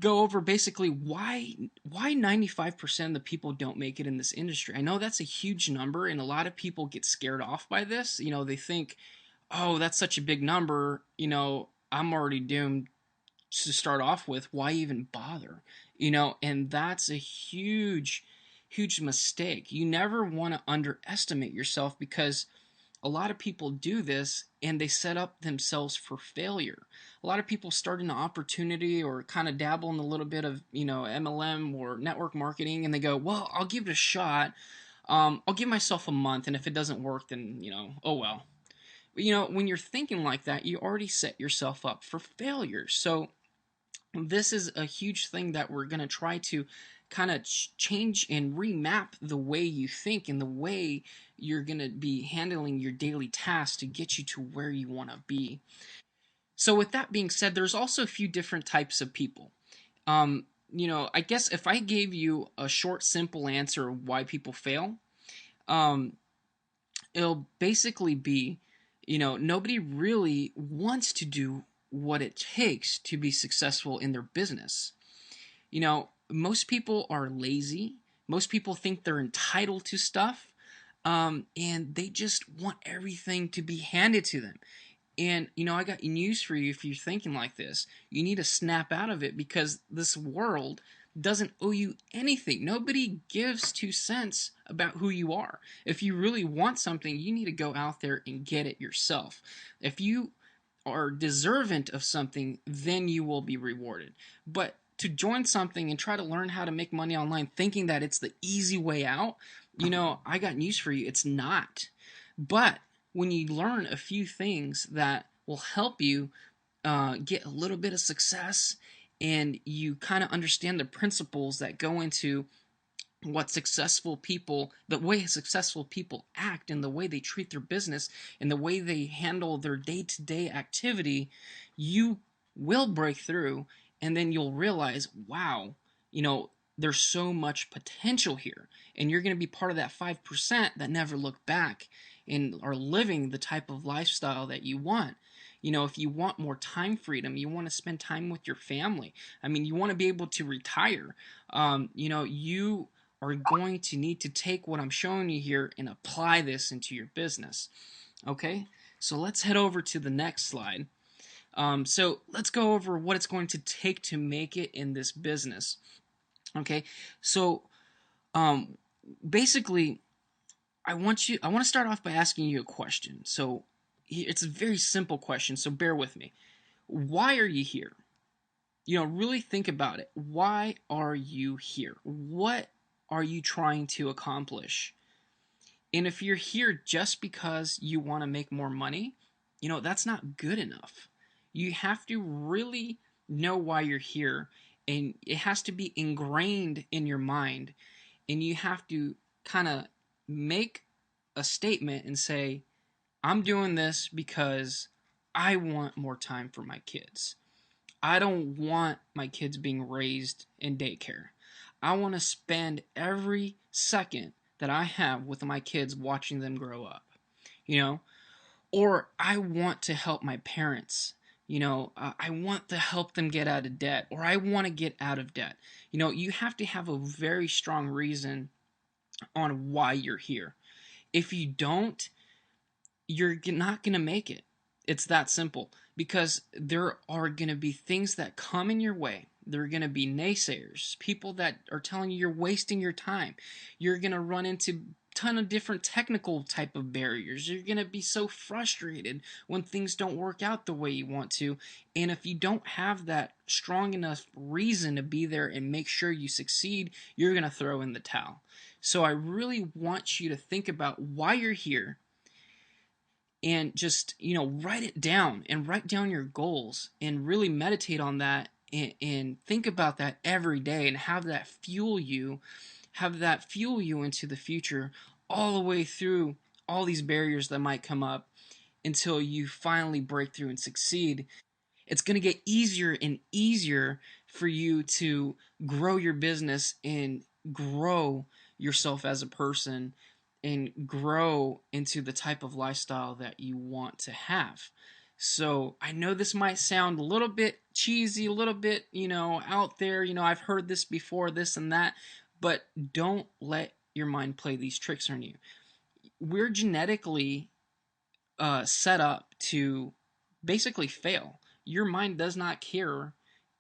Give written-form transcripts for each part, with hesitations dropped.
go over basically why 95% of the people don't make it in this industry. I know that's a huge number, and a lot of people get scared off by this. They think, oh, that's such a big number. I'm already doomed to start off with. Why even bother? And that's a huge, huge mistake. You never want to underestimate yourself, because a lot of people do this and they set up themselves for failure. A lot of people start an opportunity or kind of dabble in a little bit of, MLM or network marketing, and they go, well, I'll give it a shot. I'll give myself a month, and if it doesn't work, then, oh well. But, when you're thinking like that, you already set yourself up for failure. So this is a huge thing that we're going to try to kind of change and remap the way you think and the way you're going to be handling your daily tasks to get you to where you want to be. So with that being said, there's also a few different types of people. I guess if I gave you a short, simple answer of why people fail, um, it'll basically be, nobody really wants to do what it takes to be successful in their business. Most people are lazy. Most people think they're entitled to stuff, and they just want everything to be handed to them. And, I got news for you. If you're thinking like this, you need to snap out of it, because this world doesn't owe you anything. Nobody gives 2 cents about who you are. If you really want something, you need to go out there and get it yourself. If you are deserving of something, then you will be rewarded. But to join something and try to learn how to make money online thinking that it's the easy way out, I got news for you. It's not. But when you learn a few things that will help you get a little bit of success, and you kind of understand the principles that go into the way successful people act, and the way they treat their business, and the way they handle their day-to-day activity, you will break through, and then you'll realize, wow, there's so much potential here, and you're going to be part of that 5% that never look back and are living the type of lifestyle that you want. If you want more time freedom, you want to spend time with your family. I mean, you want to be able to retire. You are going to need to take what I'm showing you here and apply this into your business. Okay, so let's head over to the next slide. So let's go over what it's going to take to make it in this business. Okay, so basically, I want to start off by asking you a question. So it's a very simple question, so bear with me. Why are you here? Really think about it. Why are you here? What are you trying to accomplish? And if you're here just because you want to make more money, that's not good enough. You have to really know why you're here, and it has to be ingrained in your mind, and you have to kind of make a statement and say, I'm doing this because I want more time for my kids. I don't want my kids being raised in daycare. I want to spend every second that I have with my kids watching them grow up, you know? Or I want to help my parents. I want to help them get out of debt, or I want to get out of debt. You have to have a very strong reason on why you're here. If you don't, you're not going to make it. It's that simple, because there are going to be things that come in your way. There are going to be naysayers, people that are telling you you're wasting your time. You're going to run into ton of different technical type of barriers. You're going to be so frustrated when things don't work out the way you want to. And if you don't have that strong enough reason to be there and make sure you succeed, you're going to throw in the towel. So I really want you to think about why you're here, and just write it down, and write down your goals, and really meditate on that, and think about that every day, and have that fuel you into the future, all the way through all these barriers that might come up, until you finally break through and succeed. It's going to get easier and easier for you to grow your business and grow yourself as a person, and grow into the type of lifestyle that you want to have. So I know this might sound a little bit cheesy, a little bit, out there. I've heard this before, this and that, but don't let your mind play these tricks on you. We're genetically set up to basically fail. Your mind does not care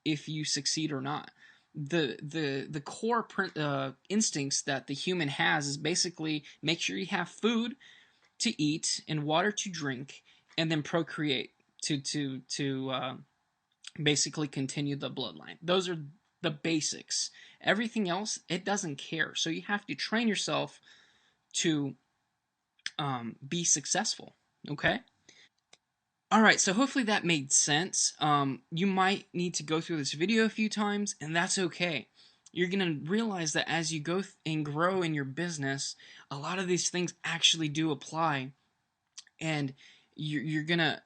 if you succeed or not. The core instincts that the human has is basically make sure you have food to eat and water to drink, and then procreate to basically continue the bloodline. Those are the basics. Everything else, it doesn't care. So you have to train yourself to be successful. Okay. All right, so hopefully that made sense. You might need to go through this video a few times, and that's okay. You're gonna realize that as you go and grow in your business, a lot of these things actually do apply, and you're gonna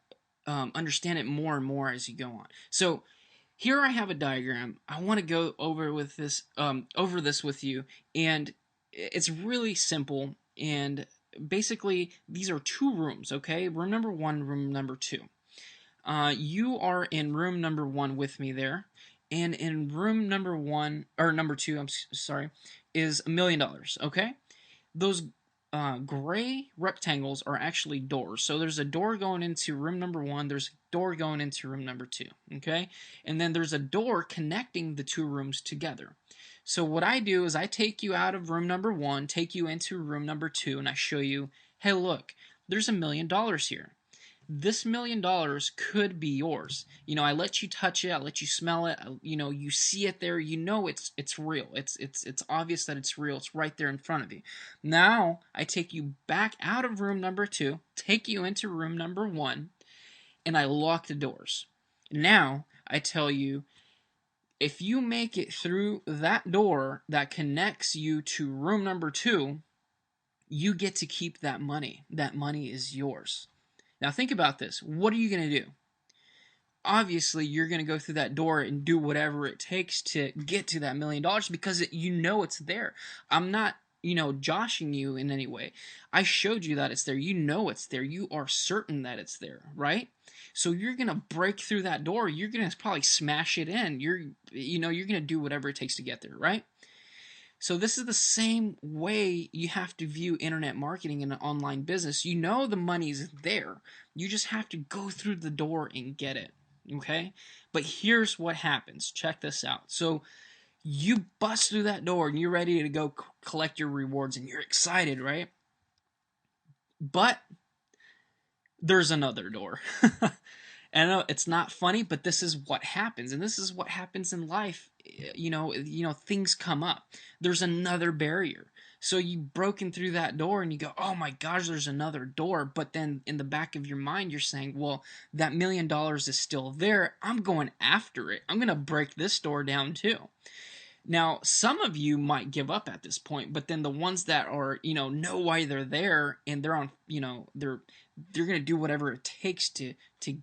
understand it more and more as you go on. So here I have a diagram. I want to go over this with you, and it's really simple. And basically, these are two rooms. Okay, room number one, room number two. You are in room number one with me there, and in room number one or number two, I'm sorry, is $1,000,000. Okay, those gray rectangles are actually doors. So there's a door going into room number one, there's a door going into room number two, okay? And then there's a door connecting the two rooms together. So what I do is I take you out of room number one, take you into room number two, and I show you, hey, look, there's $1,000,000 here. This $1,000,000 could be yours. I let you touch it, I let you smell it, you see it there, it's real. It's obvious that it's real. It's right there in front of you. Now, I take you back out of room number two, take you into room number one, and I lock the doors. Now, I tell you, if you make it through that door that connects you to room number two, you get to keep that money. That money is yours. Now think about this. What are you going to do? Obviously, you're going to go through that door and do whatever it takes to get to that $1,000,000 because it's there. I'm not, joshing you in any way. I showed you that it's there. You know it's there. You are certain that it's there, right? So you're going to break through that door. You're going to probably smash it in. You're going to do whatever it takes to get there, right? So this is the same way you have to view internet marketing and an online business. You know the money's there. You just have to go through the door and get it. Okay? But here's what happens. Check this out. So you bust through that door and you're ready to go collect your rewards and you're excited, right? But there's another door. And I know it's not funny, but this is what happens, and this is what happens in life. Things come up. There's another barrier. So you've broken through that door, and you go, "Oh my gosh, there's another door." But then in the back of your mind, you're saying, "Well, that $1,000,000 is still there. I'm going after it. I'm gonna break this door down too." Now, some of you might give up at this point, but then the ones that are, know why they're there and they're on, they're going to do whatever it takes to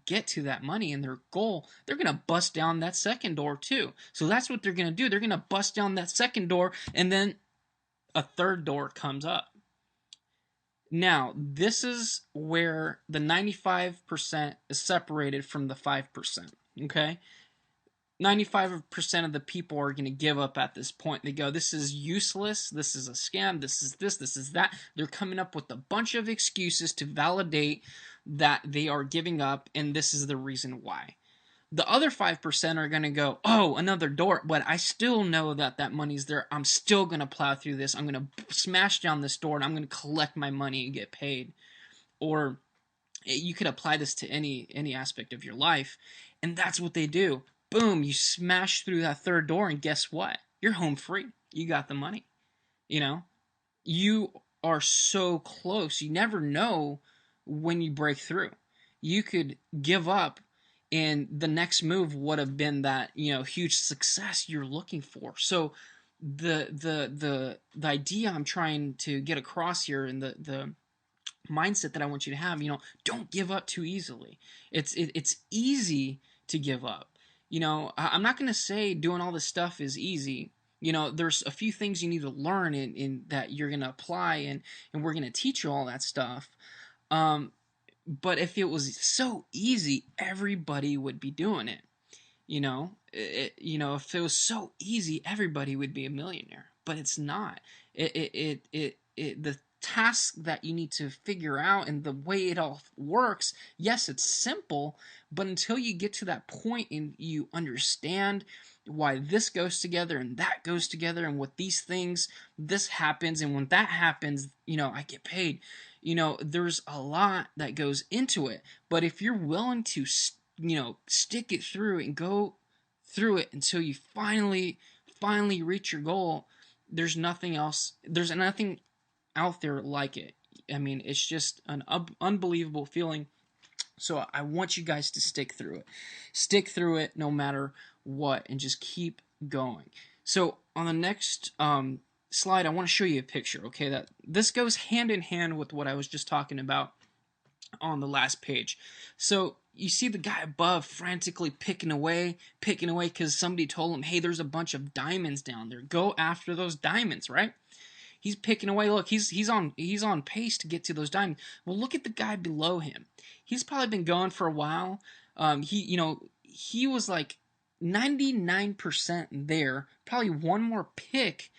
get to that money and their goal, they're going to bust down that second door too. So that's what they're going to do. They're going to bust down that second door and then a third door comes up. Now, this is where the 95% is separated from the 5%, okay? 95% of the people are going to give up at this point. They go, this is useless, this is a scam, this is that. They're coming up with a bunch of excuses to validate that they are giving up, and this is the reason why. The other 5% are going to go, oh, another door, but I still know that money's there. I'm still going to plow through this. I'm going to smash down this door, and I'm going to collect my money and get paid. Or you could apply this to any aspect of your life, and that's what they do. Boom, you smash through that third door, and guess what? You're home free. You got the money. You are so close. You never know when you break through. You could give up, and the next move would have been that huge success you're looking for. So the idea I'm trying to get across here, and the mindset that I want you to have, don't give up too easily. It's easy to give up. I'm not going to say doing all this stuff is easy. There's a few things you need to learn in that you're going to apply, and we're going to teach you all that stuff. But if it was so easy, everybody would be doing it. If it was so easy, everybody would be a millionaire. But it's not. The task that you need to figure out and the way it all works, yes, it's simple, but until you get to that point and you understand why this goes together and that goes together, and with these things this happens, and when that happens, I get paid. There's a lot that goes into it. But if you're willing to stick it through and go through it until you finally reach your goal, there's nothing out there like it. I mean, it's just an unbelievable feeling. So I want you guys to stick through it. Stick through it no matter what, and just keep going. So on the next slide, I want to show you a picture, okay? That this goes hand in hand with what I was just talking about on the last page. So you see the guy above frantically picking away because somebody told him, hey, there's a bunch of diamonds down there. Go after those diamonds, right? He's picking away. Look, he's on pace to get to those diamonds. Well, look at the guy below him. He's probably been going for a while. He was like 99% there. Probably one more pick,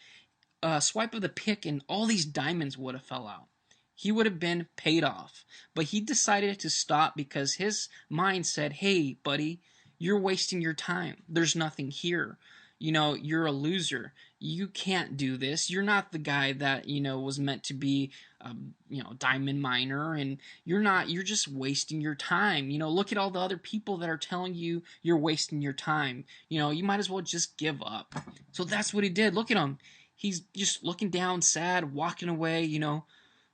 swipe of the pick, and all these diamonds would have fell out. He would have been paid off. But he decided to stop because his mind said, hey, buddy, you're wasting your time. There's nothing here. You're a loser. You can't do this. You're not the guy that, was meant to be, diamond miner, and you're just wasting your time. Look at all the other people that are telling you you're wasting your time. You might as well just give up. So that's what he did. Look at him. He's just looking down, sad, walking away,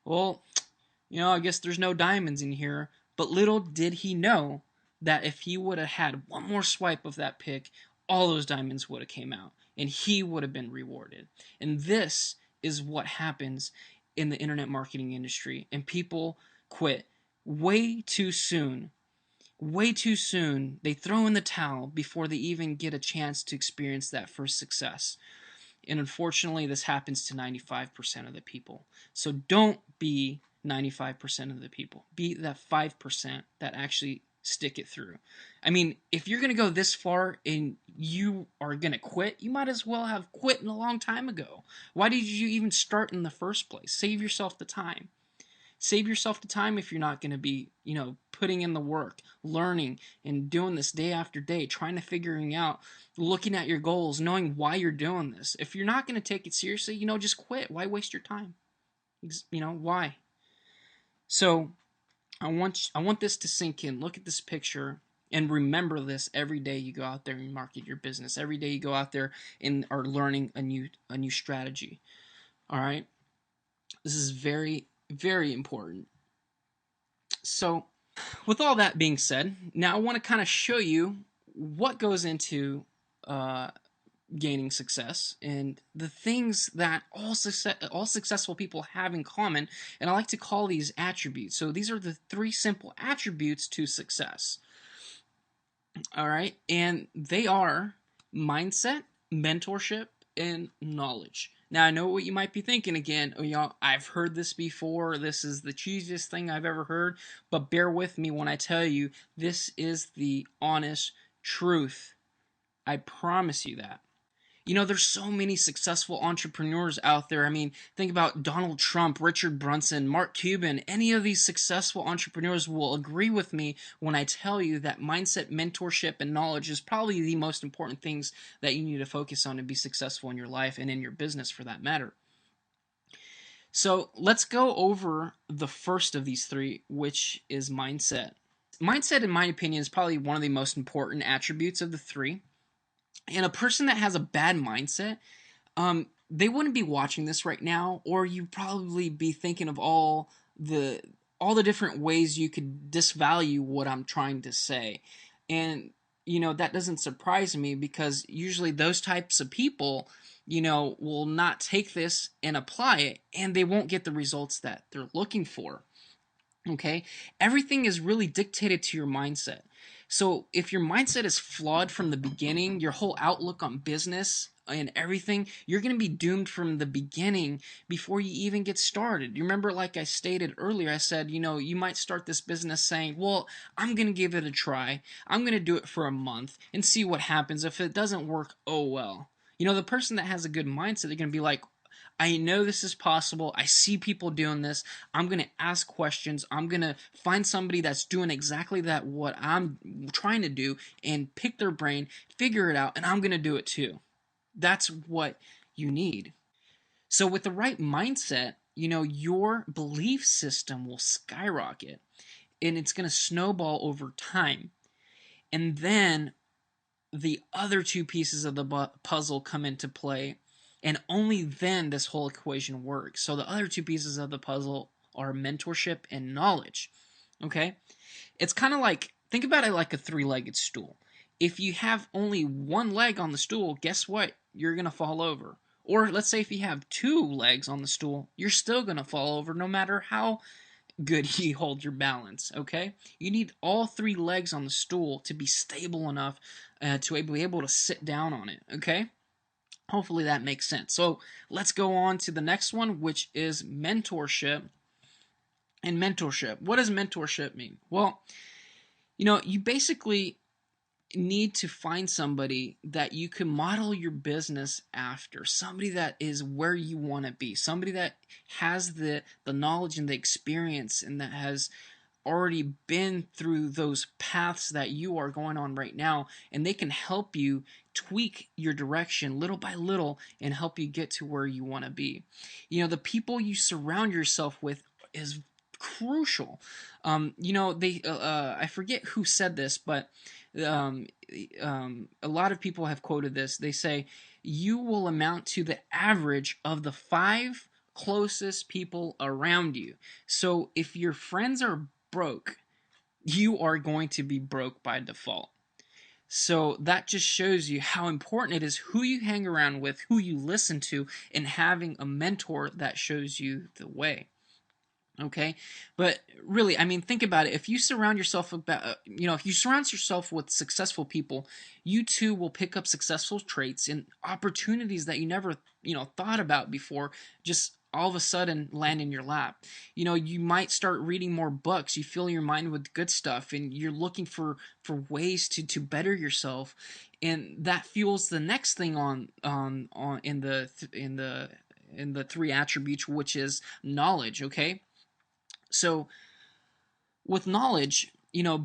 Well, I guess there's no diamonds in here. But little did he know that if he would have had one more swipe of that pick, all those diamonds would have came out, and he would have been rewarded. And this is what happens in the internet marketing industry, and people quit way too soon. Way too soon. They throw in the towel before they even get a chance to experience that first success. And unfortunately, this happens to 95% of the people. So don't be 95% of the people. Be that 5% that actually stick it through. I mean, if you're going to go this far and you are going to quit, you might as well have quit a long time ago. Why did you even start in the first place? Save yourself the time. Save yourself the time if you're not going to be, putting in the work, learning, and doing this day after day, trying to figuring out, looking at your goals, knowing why you're doing this. If you're not going to take it seriously, just quit. Why waste your time? Why? So I want this to sink in. Look at this picture and remember this every day you go out there and market your business. Every day you go out there and are learning a new strategy. All right? This is very, very important. So, with all that being said, now I want to kind of show you what goes into gaining success and the things that all successful people have in common, and I like to call these attributes. So these are the 3 simple attributes to success. All right, and they are mindset, mentorship, and knowledge. Now, I know what you might be thinking again. I've heard this before. This is the cheesiest thing I've ever heard. But bear with me when I tell you this is the honest truth. I promise you that. There's so many successful entrepreneurs out there. I mean, think about Donald Trump, Richard Branson, Mark Cuban. Any of these successful entrepreneurs will agree with me when I tell you that mindset, mentorship, and knowledge is probably the most important things that you need to focus on to be successful in your life and in your business for that matter. So let's go over the first of these 3, which is mindset. Mindset, in my opinion, is probably one of the most important attributes of the 3. And a person that has a bad mindset, they wouldn't be watching this right now, or you'd probably be thinking of all the different ways you could disvalue what I'm trying to say. And, that doesn't surprise me because usually those types of people, will not take this and apply it, and they won't get the results that they're looking for. Okay? Everything is really dictated to your mindset. So if your mindset is flawed from the beginning, your whole outlook on business and everything, you're going to be doomed from the beginning before you even get started. You remember, like I stated earlier, I said, you might start this business saying, well, I'm going to give it a try. I'm going to do it for a month and see what happens. If it doesn't work, oh well. The person that has a good mindset, they're going to be like, I know this is possible. I see people doing this. I'm going to ask questions. I'm going to find somebody that's doing exactly that, what I'm trying to do, and pick their brain, figure it out, and I'm going to do it too. That's what you need. So, with the right mindset, your belief system will skyrocket and it's going to snowball over time. And then the other two pieces of the puzzle come into play, and only then this whole equation works. So the other two pieces of the puzzle are mentorship and knowledge. Okay? It's kind of like, think about it like a three-legged stool. If you have only one leg on the stool, guess what? You're going to fall over. Or let's say if you have two legs on the stool, you're still going to fall over no matter how good you hold your balance, okay? You need all three legs on the stool to be stable enough to be able to sit down on it, okay? Hopefully that makes sense. So let's go on to the next one, which is mentorship. And mentorship. What does mentorship mean? Well, you basically need to find somebody that you can model your business after, somebody that is where you want to be, somebody that has the knowledge and the experience and that has already been through those paths that you are going on right now, and they can help you tweak your direction little by little and help you get to where you want to be. The people you surround yourself with is crucial. They I forget who said this, but um, a lot of people have quoted this. They say you will amount to the average of the five closest people around you. So if your friends are broke, you are going to be broke by default. So that just shows you how important it is who you hang around with, who you listen to, and having a mentor that shows you the way. Okay, but really, I mean, think about it. If you surround yourself if you surround yourself with successful people, you too will pick up successful traits and opportunities that you never thought about before. Just all of a sudden land in your lap. You might start reading more books. You fill your mind with good stuff, and you're looking for ways to better yourself, and that fuels the next thing on in the three attributes, which is knowledge. Okay, so with knowledge,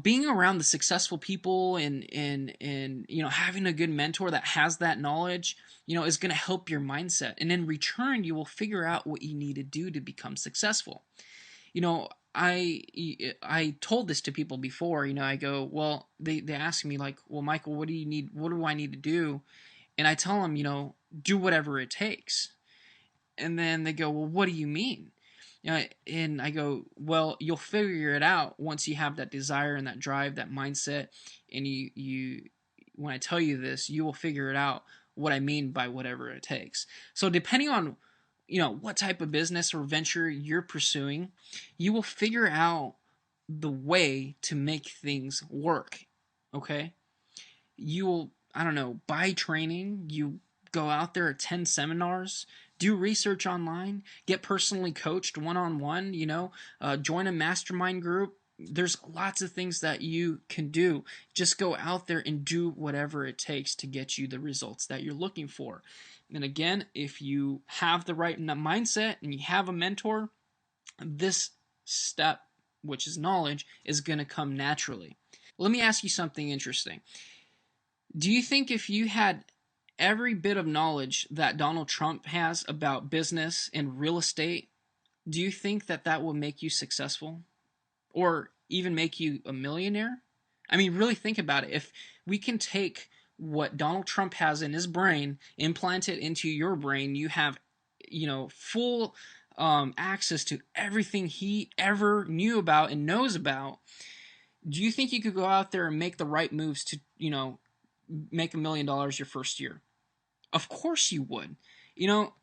being around the successful people and having a good mentor that has that knowledge, is going to help your mindset. And in return, you will figure out what you need to do to become successful. You know, I told this to people before. I go, well, they ask me like, well, Michael, what do you need? What do I need to do? And I tell them, do whatever it takes. And then they go, well, what do you mean? And I go, well, you'll figure it out once you have that desire and that drive, that mindset, and you when I tell you this, you will figure it out what I mean by whatever it takes. So depending on what type of business or venture you're pursuing, you will figure out the way to make things work. Okay? You will, I don't know, buy training, you go out there, attend seminars, do research online, get personally coached one-on-one, join a mastermind group. There's lots of things that you can do. Just go out there and do whatever it takes to get you the results that you're looking for. And again, if you have the right mindset and you have a mentor, this step, which is knowledge, is going to come naturally. Let me ask you something interesting. Do you think if you had every bit of knowledge that Donald Trump has about business and real estate, do you think that that will make you successful or even make you a millionaire? I mean, really think about it. If we can take what Donald Trump has in his brain, implant it into your brain, you have, full access to everything he ever knew about and knows about. Do you think you could go out there and make the right moves to, make $1 million your first year? Of course you would.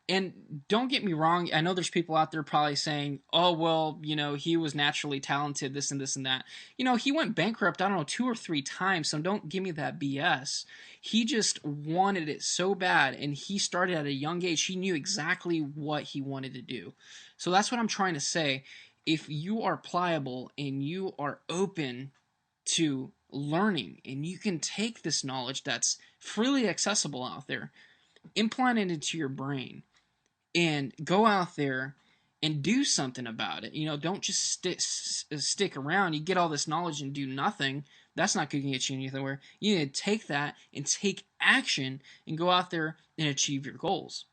And don't get me wrong, I know there's people out there probably saying, oh, well, he was naturally talented, this and this and that. He went bankrupt, I don't know, 2 or 3 times, so don't give me that BS. He just wanted it so bad, and he started at a young age. He knew exactly what he wanted to do. So that's what I'm trying to say. If you are pliable and you are open to learning, and you can take this knowledge that's freely accessible out there, implant it into your brain, and go out there and do something about it. Don't just stick around. You get all this knowledge and do nothing. That's not going to get you anywhere. You need to take that and take action and go out there and achieve your goals.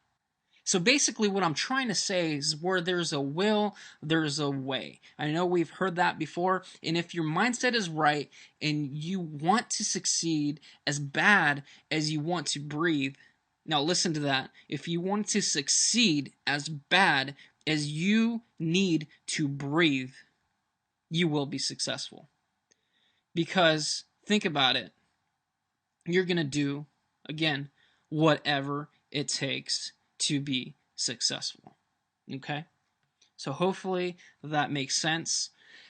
So basically, what I'm trying to say is where there's a will, there's a way. I know we've heard that before, and if your mindset is right and you want to succeed as bad as you want to breathe, now listen to that. If you want to succeed as bad as you need to breathe, you will be successful. Because think about it. You're going to do, again, whatever it takes to be successful. Okay? So hopefully that makes sense.